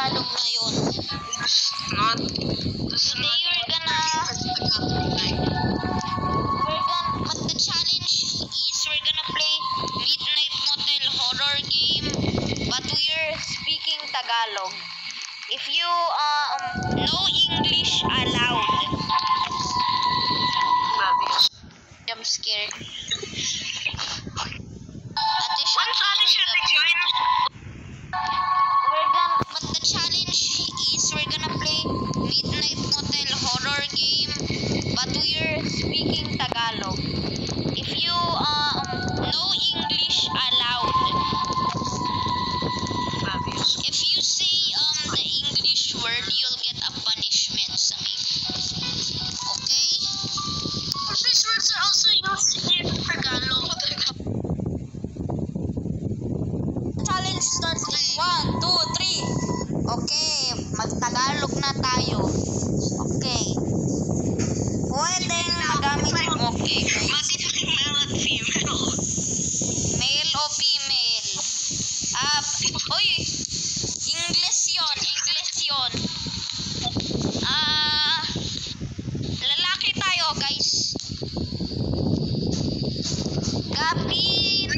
Tagalog na yun. Today but the challenge is we're gonna play Midnight Motel horror game, but we're speaking Tagalog. If you know English aloud. Jump scare. But the challenge is we're gonna play Midnight Motel horror game, but we're speaking Tagalog. If you know English aloud. If you say the English word, you'll get a punishment sa me. Okay? These words are also used in Tagalog. Challenge starts in 1, 2, 3. Okay, mag-Tagalog na tayo. Okay. Pwedeng magamit yung okay. Mag-isang male at female. Male o female? Uy! English yun. Lalaki tayo, guys. Gabin,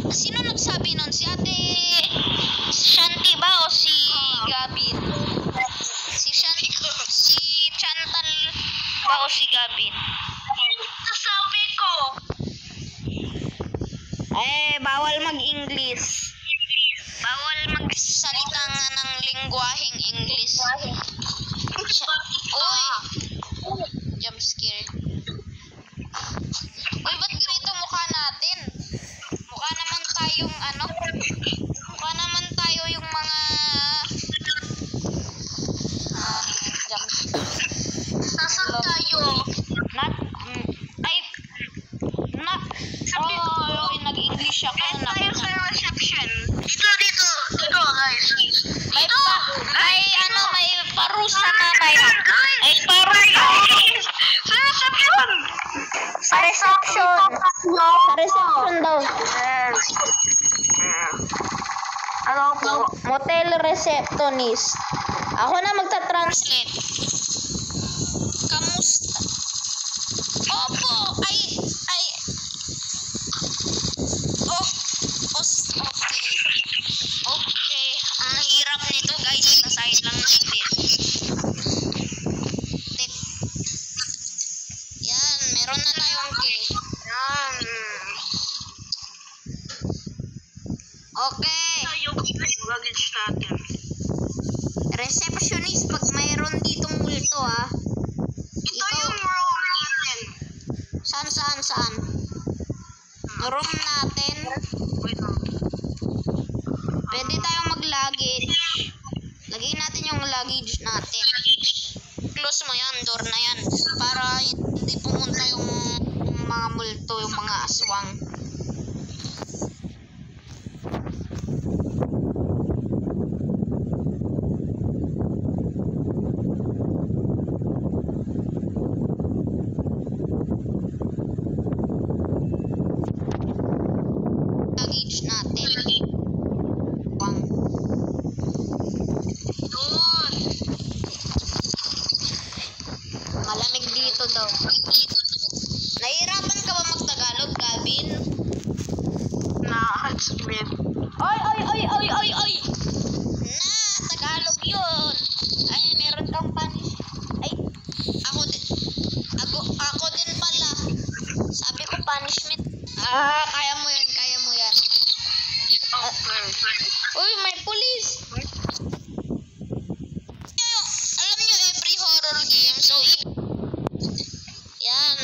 sino nagsabi nun? Si Ate Shanti ba o si Gabin? Si Chantal ba o si Gabin? Sabi ko. Bawal mag-English. Bawal magsalita nga ng lingwaheng English. Uy! Jump scare. Uy, ba't ganito mukha natin? Mukha naman tayong mukha naman tayo yung mga jump scare. Nasaan tayo? Nag-English ako. Tayo sa reception. Dito, guys. May parusa na tayo. May parusa. Sa reception. Sa reception daw. Ano po? Motel receptionist. Ako na magta-translate. Kamusta? Opo, Okay. Ang hirap nito, guys. Nasahin lang natin. Yan, meron na tayong key. Okay. Yung luggage natin. Receptionist, pag mayroon ditong multo, Ito yung room natin. Saan? Room natin. Pwede tayong mag-luggage. Lagay natin yung luggage natin. Close mo yan, door na yan. Para hindi pumunta yung mga multo, yung mga aswang. Luggage natin. Malamig dito daw. Nahihirapan ka ba mag-Tagalog, Gavin? Oy! Tagalog yun. Ay, meron kang punish. Ay, ako din pala. Sabi ko punishment. Kaya mo yan. Uy, may police. Alam nyo, every horror game, so yan,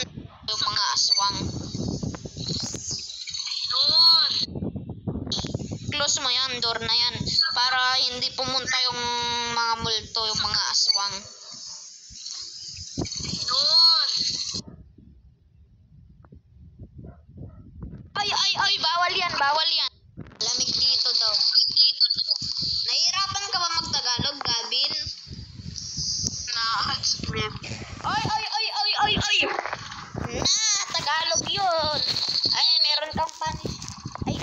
yung mga aswang. Close mo yan, door na yan, para hindi pumunta yung mga multo, yung mga aswang. Ay, bawal yan. Lamig dito daw. Nahihirapan ka ba mag-Tagalog, Gavin? Oy! Tagalog yun. Ay, meron kang punish. Ay,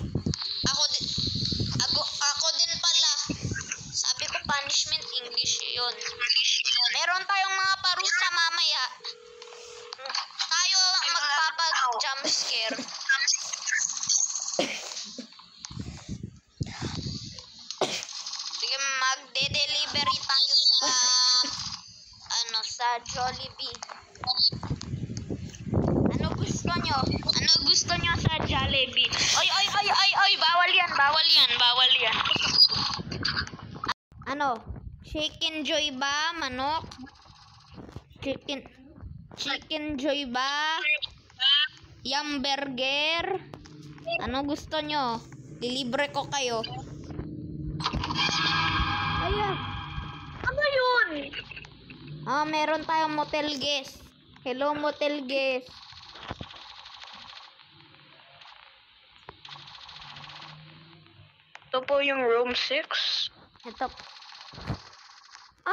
magde-delivery tayo sa Jollibee. Ano gusto nyo? Ano gusto nyo sa Jollibee? Oy, bawal yan. Ano? Chicken Joy ba? Manok? Chicken Joy ba? Yum Burger? Ano gusto nyo? Dilibre ko kayo. Ayan. Ano yun? Meron tayong motel guest. Hello, motel guest. Ito po yung room 6. Ito.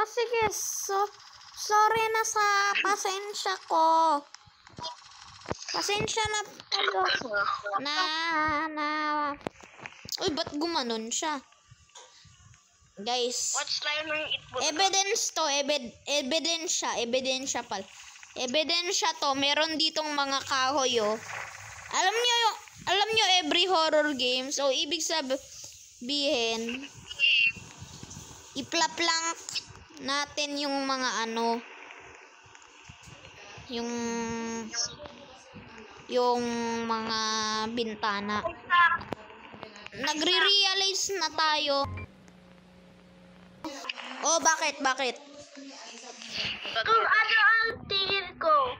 Sige. Sorry na sa pasensya ko. Pasensya na kayo. Uy, ba't gumanon siya? Guys. What's line ng itbot? Evidence to. Ebidensya pal. Ebidensya to. Meron ditong mga kahoy, oh. Alam nyo every horror game. So, ibig sabihin, iplaplank natin yung mga yung mga bintana. Nagre-realize na tayo. Oh, bakit? Kung ano ang tingin ko.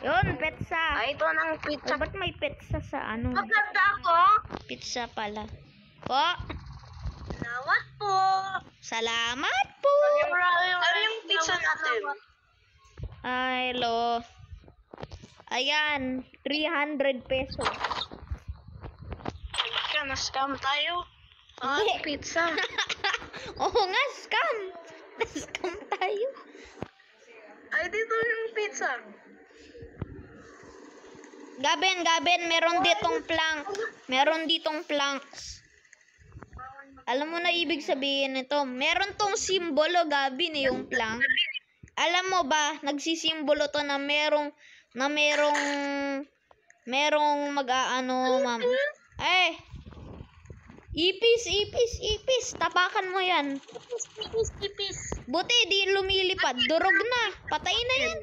Yun, petsa. Ito ng pizza. Ba't may petsa sa Maganda ako. Pizza pala. Po? Salamat po. Salamat po. Ano yung pizza natin? Hello. Ayan, 300 pesos. Na-scam tayo. Hindi. Pizza. Oo nga, scam. Scam tayo. Ay, dito yung pizza. Gaben, meron ditong planks. Alam mo na ibig sabihin nito. Meron tong simbolo, Gabin, yung plank. Alam mo ba, nagsisimbolo to na merong ma'am. Ipis. Tapakan mo yan. Ipis. Buti, di lumilipad. Durog na. Patay na yan.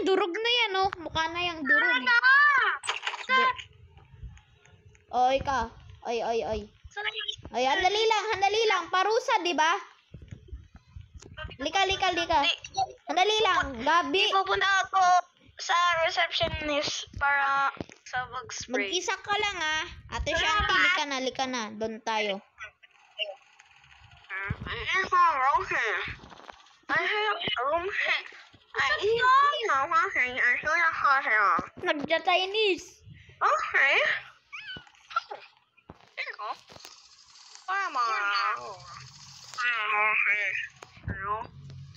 Durog na yan, oh. Mukha na yung durog. Oy ka. Oy. Ay, handali lang. Parusa, di ba? Lika. Handali lang. Gabi. Pupunta ako sa receptionist para sa bug spray. Mag-isa ka lang, ah. Ate Shanti, lika na. Doon tayo. Nagja-Chinese. Okay.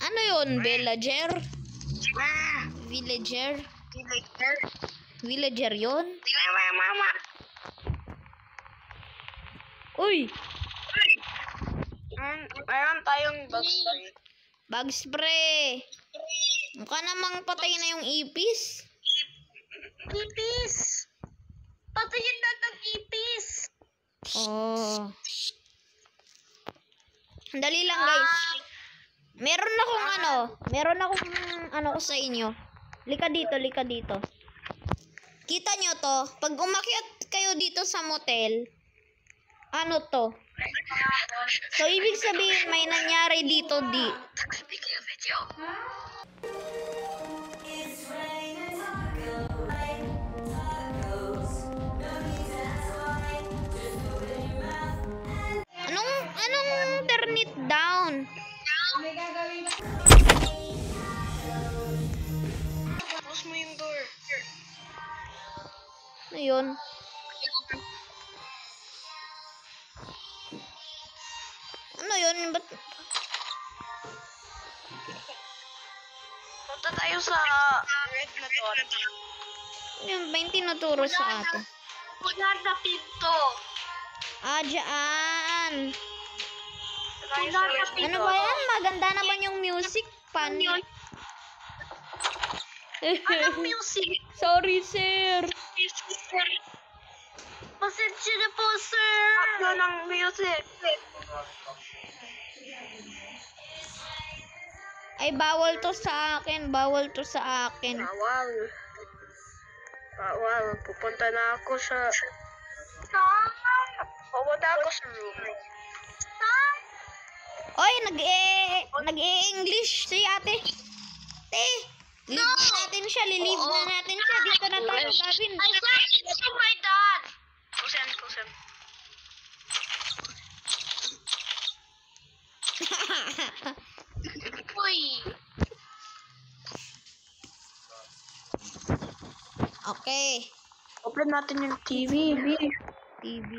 Ano yun? Villager yun? Uy! Mayroon tayong bug spray. Bug spray. Mukha namang patay na yung ipis. Ipis! Patayin na ng ipis! Oh. Dali lang, guys. Meron akong ko sa inyo. Lika dito. Kita nyo to? Pag umakyat kayo dito sa motel, ano to? So, ibig sabihin, may nangyari dito, Anong turn it down? Close mo yung door. Ano yun? Ba't? Punta tayo sa red na door. Yung 20 tinuturo sa atin. Wala na pinto. Dyan. Wala na pinto. Ano ba yan? Maganda naman yung music. Paano? Anong music? Sorry, sir. Pasensya na po, sir. yun ng music. Ay, bawal to sa akin. Bawal to sa akin. Bawal. Bawal. Pupunta na ako sa... Pupunta ako sa room. Oy, nag-e-English si ate. Leave na natin siya. Lilive na natin siya. Dito na tayo, Gavin. I sent it to my dad. Kusen. Uy. Okay. Open natin yung TV. TV.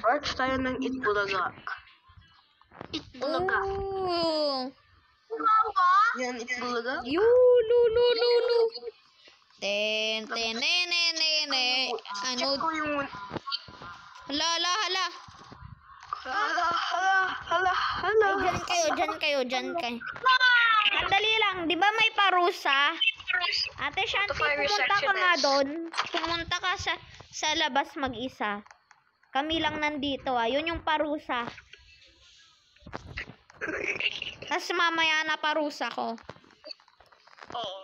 Watch tayo ng Itbulaga. Itbulaga. Ooh. Yan, Itbulaga. Lulu. Ten. Ano? Check ko yung... Hala. Hala. Ay, dyan kayo. Sandali lang, di ba may parusa? Ate Shanti, pumunta ka nga doon. Pumunta ka sa labas mag-isa. Kami lang nandito, yun yung parusa. Tapos mamaya na parusa ko. Oo.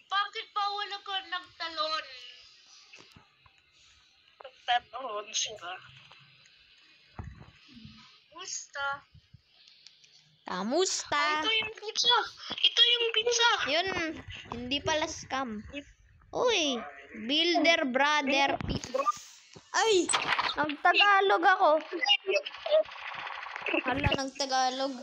Bakit bawal ako nagtalon? Nagtalon sila. Kamusta? Ito yung pizza. Yun, hindi pala scam. Uy, Builder Brother Pizza. Ay, nagtagalog ako. Hala, nagtagalog.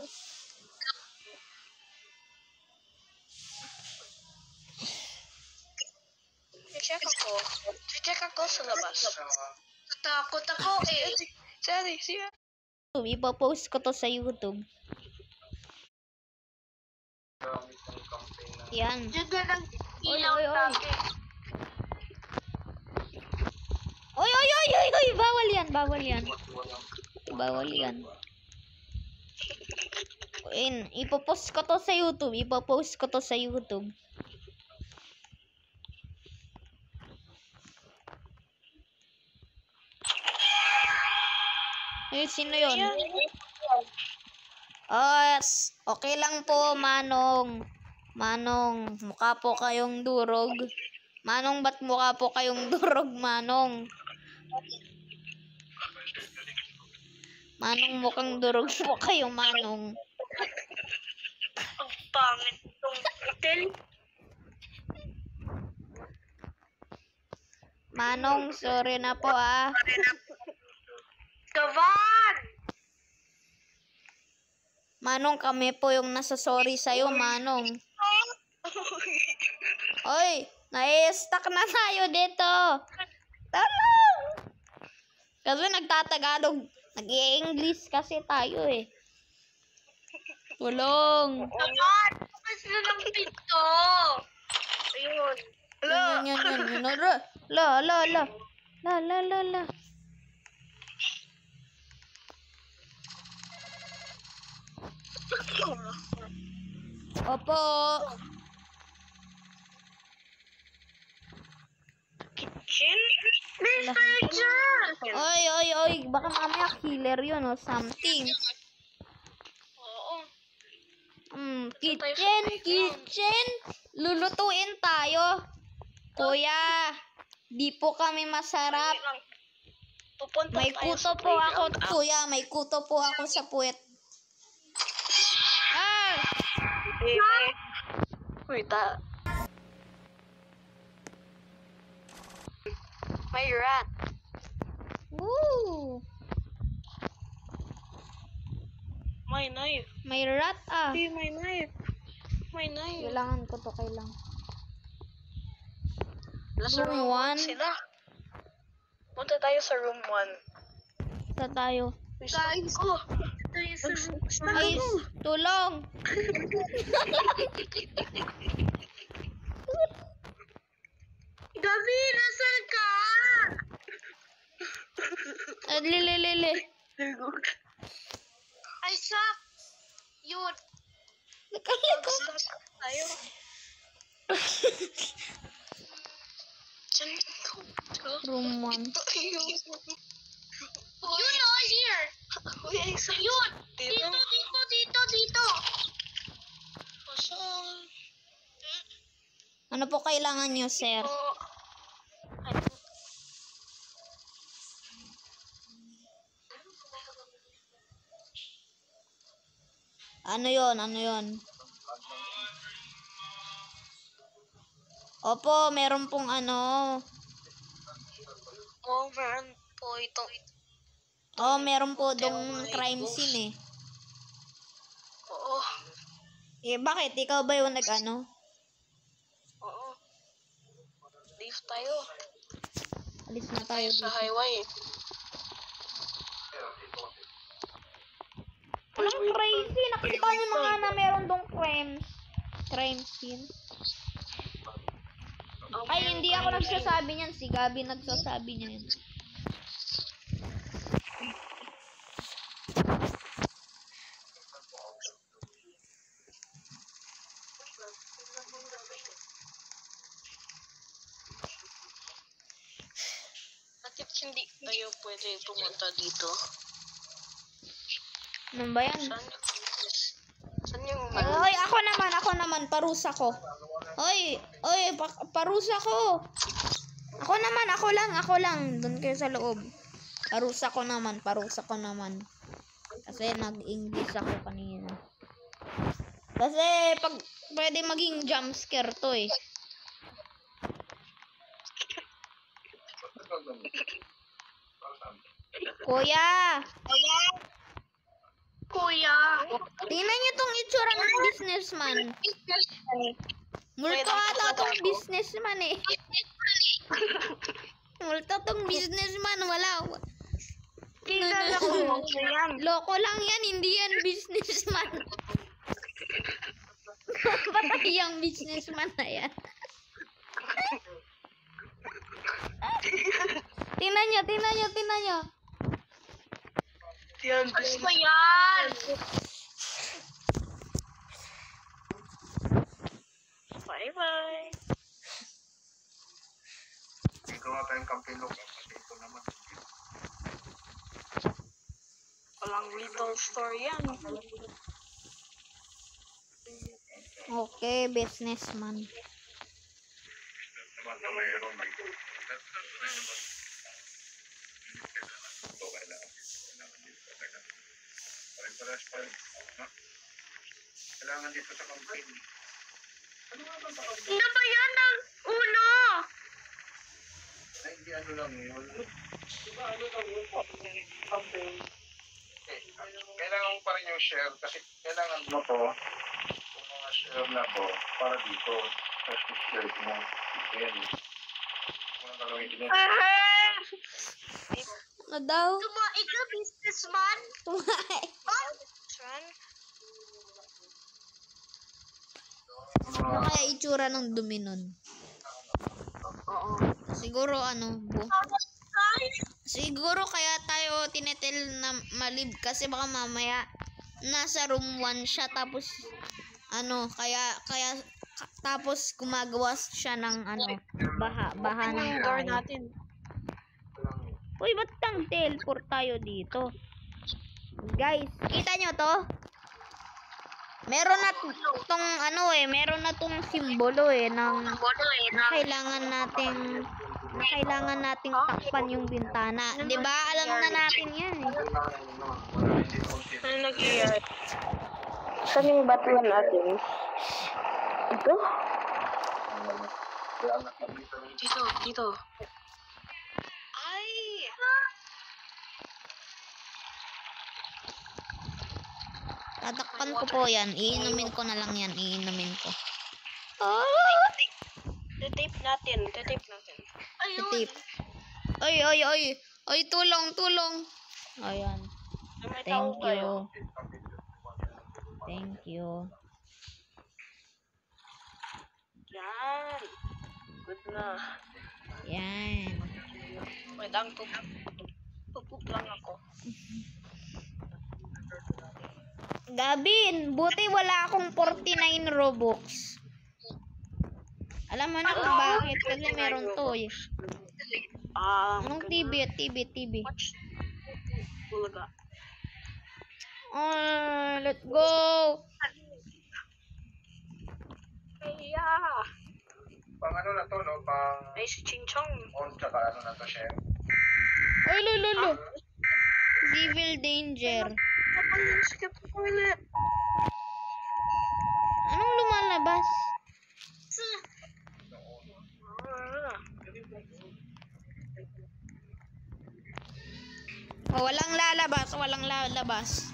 Check ako sa labas. Natakot ako eh. Sorry. Ipopost ko to sa YouTube. Yan. Diyan na lang Oy. Oy, bawal yan. Ipopost ko to sa YouTube. Ay, sino yun? Okay lang po, Manong. Mukha po kayong durog. Manong, ba't mukha po kayong durog, Manong? Manong, mukhang durog po kayo, Manong. Ang pangit itong hotel. Manong, sorry na po, Gavan! Manong, kami po yung nasasorry sa'yo, Manong. Oy, nai-stuck na tayo dito. Talong! Kasi nagtatagalog. Nag-i-English kasi tayo eh. Tulong. Gavan! Bukas na ng pinto! Ayun. Yan. La. Opo. Kitchen? Mr. John! Oy. Baka mamaya killer yun or something. Oo. Kitchen. Lulutuin tayo. Kuya, di po kami masarap. Pupunta May tayo kuto sa po ako, playground. kuya. May kuto po ako sa puwet. Wait, may rat. Woo! My knife. May rat Hey, my knife. Kailangan ko to, Nasa Room one? sila. Punta tayo sa room 1. Sa tayo. Guys, tayo sa room Ay, tulong! Gabi, nasaan ka? Lili. Ay, sak! Yun. Nakalikot. Tayo. Diyan ito. Room 1. Tayo. Yun o, here. Uy, ay sa Yun. Dito. Pasal. Ano po kailangan nyo, sir? Ano yon? Opo, meron pong ano. Oh, meron po ito. Oh, meron po dong crime scene eh. Oo. Eh, bakit? Ikaw ba yung nag-ano? Oo. Leave tayo. Alis na tayo Sa dito. highway. Anong crazy? Nakita nyo na nga na meron dong crime scene. Ay, hindi ako nagsasabi niyan. Si Gabi nagsasabi niyan. Bakit hindi tayo pwede pumunta dito? Ano ba yan? Saan yung Oy, ako naman, parusa ko. Oy, parusa ko. Ako lang. Doon kayo sa loob. Parusa ko naman. Kasi nag-English ako kanina. Kasi pag pwede maging jump scare to eh. Kuya, tingnan niyo tong itsura ng businessman. Multo ata tong businessman eh. Multo tong businessman, wala. Kilala ko yan. Loko lang yan, hindi yan businessman. Patay yung businessman na yan. Tingnan nyo. Yan, Ano ba yan? bye-bye. Gawa tayong kampilok. Ito naman. Walang little story yan. Okay, businessman. Naman na mayroon dito. Kailangan dito sa campaign. Ano ba yan ng ulo? Ay, hindi ano lang yun. Kailangan mo pa rin yung share kasi kailangan mo to, yung mga share na to, para dito. Tapos share mo. Yan. Walang gagawin din. Ano daw? Tumaig ka, businessman? Ano kaya itsura ng dumi nun? Oo. Siguro siguro kaya tayo tinetel na malib kasi baka mamaya nasa room 1 siya tapos tapos gumagawa siya ng baha ng Yung door kahoy. natin. Uy, ba't tang teleport tayo dito? Guys, kita nyo to? Meron na tong simbolo ng kailangan nating takpan yung bintana. 'Di ba? Alam na natin 'yan eh. Ano nag-iayat? Saan yung batuan natin? Ito? Dito. Ay! Tatakpan ko po 'yan. Iinumin ko na lang 'yan. Titape natin. Ayun. Tip. Oy, tulong. Ayan. May tao kayo. Thank you. Yan. Good na. Yan. Wait lang, pupup lang ako. Gabin, buti wala akong 49 Robux. Alam mo na kung bakit? Kasi meron to eh. Anong TV? Bulaga. Let's go. Yeah. Pang ano na to, no? Pang Ay, si Ching Chong. on tsaka ano na to, Shen. Ay, lolo. Civil danger. Skip the toilet. Anong lumalabas? Oh, walang lalabas.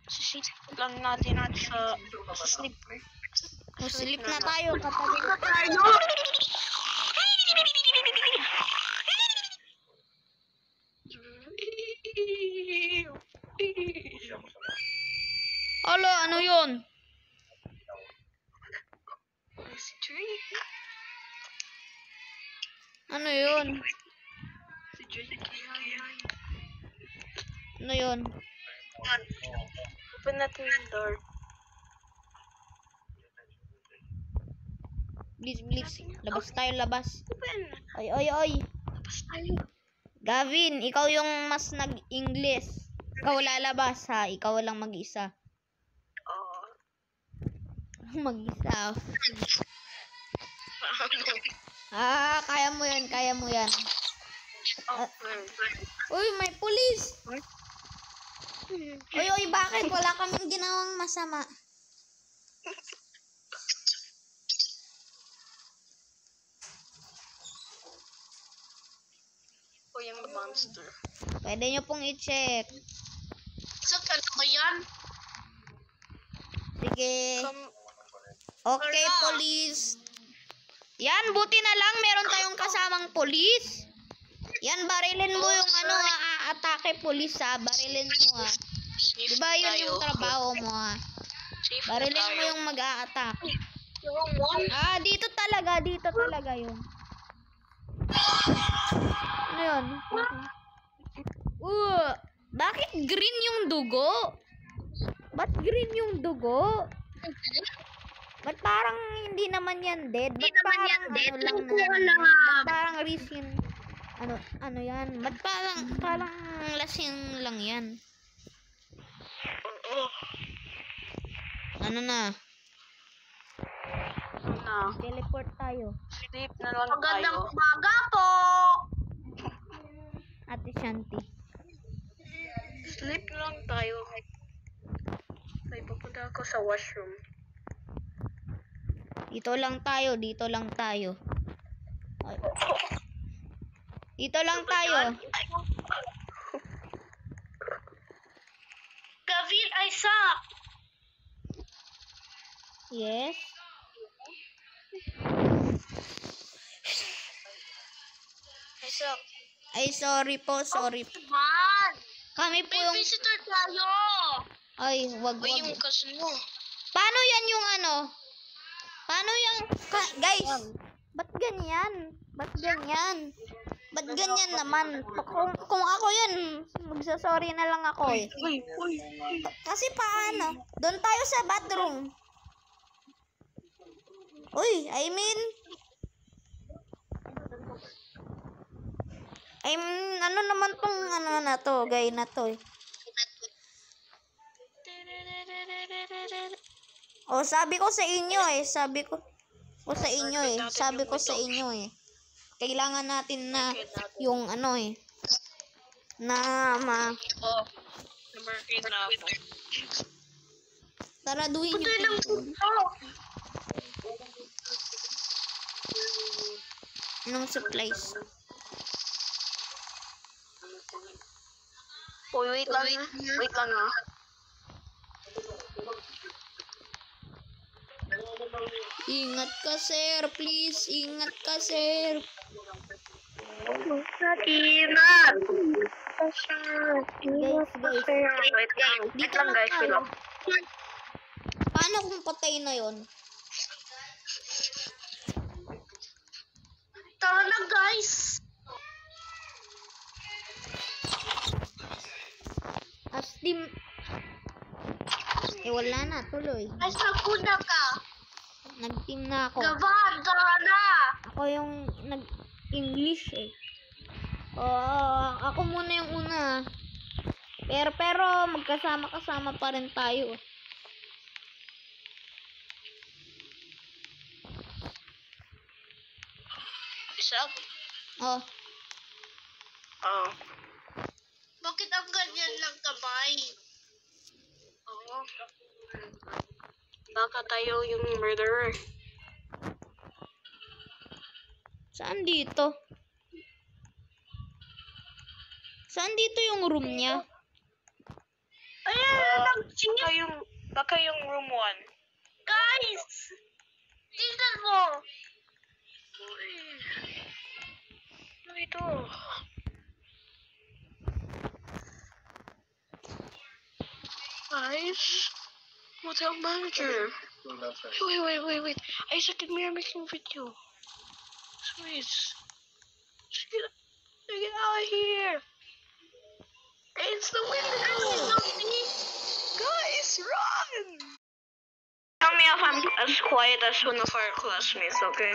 Sisisip lang natin sa sleep. Oh, sleep na tayo kapag Alo, ano yun? Ano yun? Ano yun? Open natin yung door. Please. Labas tayo, labas. Open. Oy. Tapos tayo. Gavin, ikaw yung mas nag-English. Ikaw lalabas ha, ikaw lang mag-isa. Mag-isa. Kaya mo yan. Uy, may pulis. Uy, bakit? Wala kaming ginawang masama. O yung monster. Pwede nyo pong i-check. Sa ba yan? Sige. Okay, police. Yan, buti na lang meron tayong kasamang police. Yan, barilin mo yung atake police ha. Barilin mo ha. Diba yun yung trabaho mo ha. Barilin mo yung mag-a-attack. Dito talaga yun. Ano yun? Bakit green yung dugo? Ba't green yung dugo? Ba't parang hindi naman yan dead? Ba't parang ba't parang resin? Ano yan? Ba't parang lasing lang yan? Ano na? Teleport tayo. Sleep na lang Magandang tayo. umaga po! Ate Shanti. Sleep na lang tayo. Ay, papunta ako sa washroom. Dito lang tayo. Ay. Dito lang tayo. Gavin, I suck! Yes. I suck. Ay, sorry po. Man! Kami po yung... Visitor tayo! Ay, wag. Yung kaso mo. Paano yan yung ano? Paano yung... Guys, ba't ganyan? Ba't ganyan naman? Kung ako yan, magsasorry na lang ako eh. Kasi paano? Doon tayo sa bathroom. Uy, ano naman tong na to, guy na to eh. Oh, sabi ko sa inyo eh. Kailangan natin na yung Namarkin na ako. taraduhin nyo. Anong supplies? Uy, wait lang ah. Ingat ka, sir. Please, ingat ka, sir. Ingat! Guys. Wait lang guys, wait lang. Paano kung patay na yon? Tara na guys! Team. Wala na, tuloy. Guys, nagpuna ka! Nag-team na ako. Gavan, tara na! Ako yung nag-English eh. Ako muna yung una. Pero magkasama-kasama pa rin tayo. Isa? Oh, Oo. Bakit ang ganyan lang kamay? Oo. Baka tayo yung murderer. saan dito? Saan dito yung room niya? Ayun, baka yung room 1. Guys! Tingnan mo! Uy. Ano ito? Guys? Hotel manager. Wait. Isaac and me are making a video. Wait. Get out of here. It's the window. Guys, run! Tell me if I'm as quiet as one of our classmates, okay?